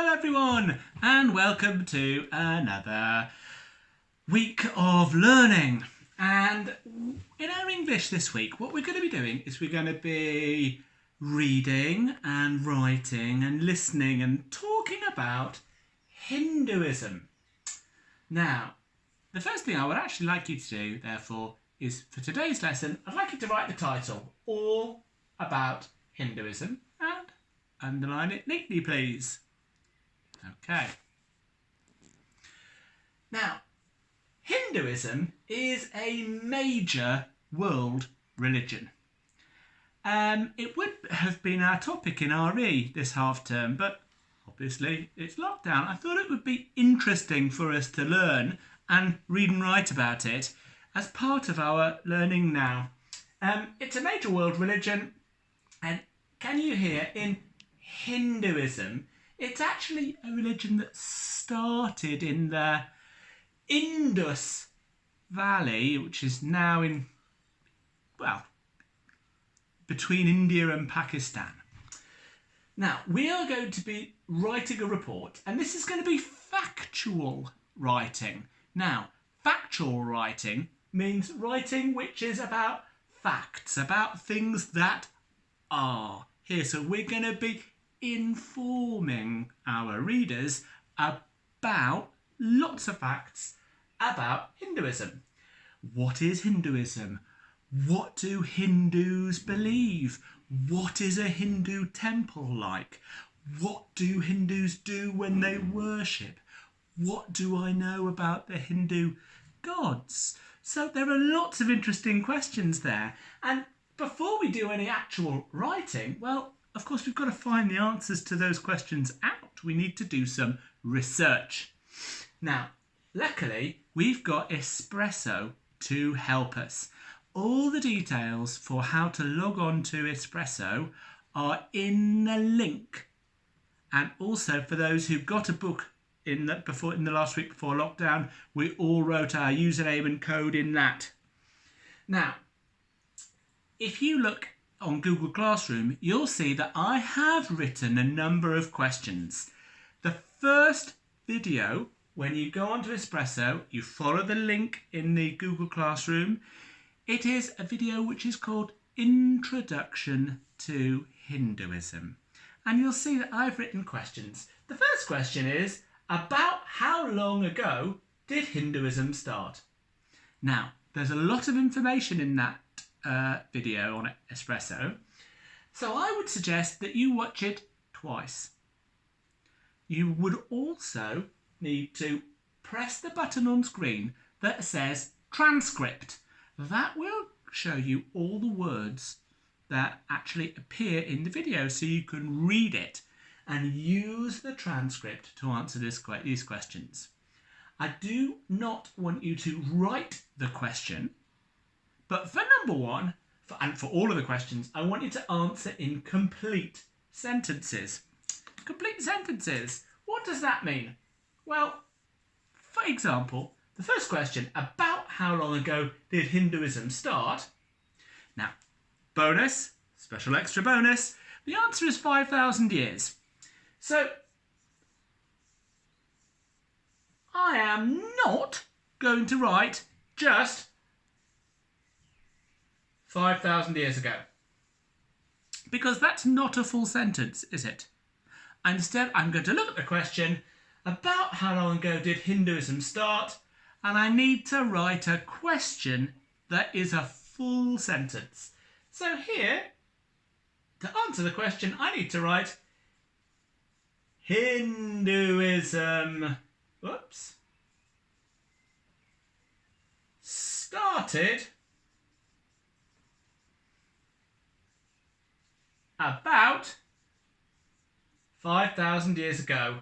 Hello everyone and welcome to another week of learning. And in our English this week, what we're going to be doing is we're going to be reading and writing and listening and talking about Hinduism. Now, the first thing I would actually like you to do, therefore, is for today's lesson, I'd like you to write the title, All About Hinduism, and underline it neatly, please. Okay. Now, Hinduism is a major world religion. It would have been our topic in RE this half term, but obviously it's lockdown. I thought it would be interesting for us to learn and read and write about it as part of our learning now. It's a major world religion, and can you hear in Hinduism, it's actually a religion that started in the Indus Valley, which is now in, well, between India and Pakistan. Now, we are going to be writing a report, and this is going to be factual writing. Now, factual writing means writing which is about facts, about things that are here. So we're going to be informing our readers about lots of facts about Hinduism. What is Hinduism? What do Hindus believe? What is a Hindu temple like? What do Hindus do when they worship? What do I know about the Hindu gods? So there are lots of interesting questions there. And before we do any actual writing, well, of course, we've got to find the answers to those questions out. We need to do some research. Now, luckily, we've got Espresso to help us. All the details for how to log on to Espresso are in the link. And also, for those who got a book in the last week before lockdown, we all wrote our username and code in that. Now, if you look on Google Classroom, you'll see that I have written a number of questions. The first video, when you go onto Espresso, you follow the link in the Google Classroom. It is a video which is called Introduction to Hinduism. And you'll see that I've written questions. The first question is, about how long ago did Hinduism start? Now, there's a lot of information in that video on Espresso, so I would suggest that you watch it twice. You would also need to press the button on screen that says Transcript. That will show you all the words that actually appear in the video, so you can read it and use the transcript to answer these questions. I do not want you to write the question, but for number one, and for all of the questions, I want you to answer in complete sentences. Complete sentences. What does that mean? Well, for example, the first question, about how long ago did Hinduism start? Now, bonus, special extra bonus, the answer is 5,000 years. So, I am not going to write just 5,000 years ago, because that's not a full sentence, is it? Instead, I'm going to look at the question, about how long ago did Hinduism start? And I need to write a question that is a full sentence. So here, to answer the question, I need to write Hinduism, started about 5,000 years ago,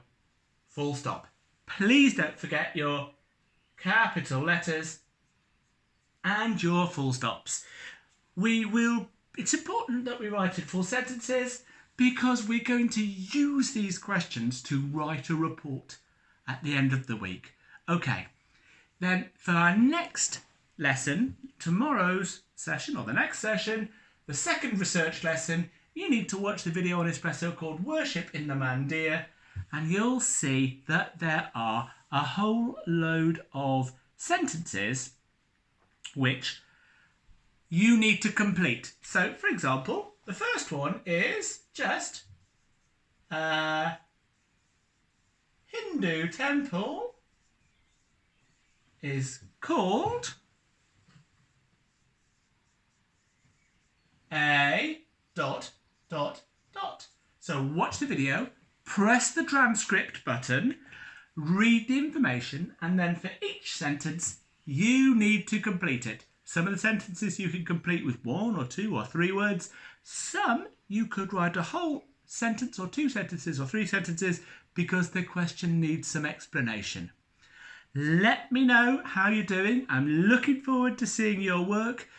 full stop. Please don't forget your capital letters and your full stops. It's important that we write in full sentences because we're going to use these questions to write a report at the end of the week. Okay, then for our next lesson, tomorrow's session or the next session, the second research lesson, you need to watch the video on Espresso called Worship in the Mandir, and you'll see that there are a whole load of sentences which you need to complete. So, for example, the first one is just Hindu temple is called a ... So watch the video, press the transcript button, read the information, and then for each sentence you need to complete it. Some of the sentences you can complete with 1 or 2 or 3 words. Some you could write a whole sentence or 2 sentences or 3 sentences because the question needs some explanation. Let me know how you're doing. I'm looking forward to seeing your work.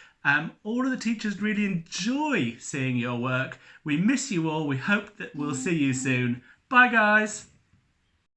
All of the teachers really enjoy seeing your work. We miss you all. We hope that we'll see you soon. Bye, guys.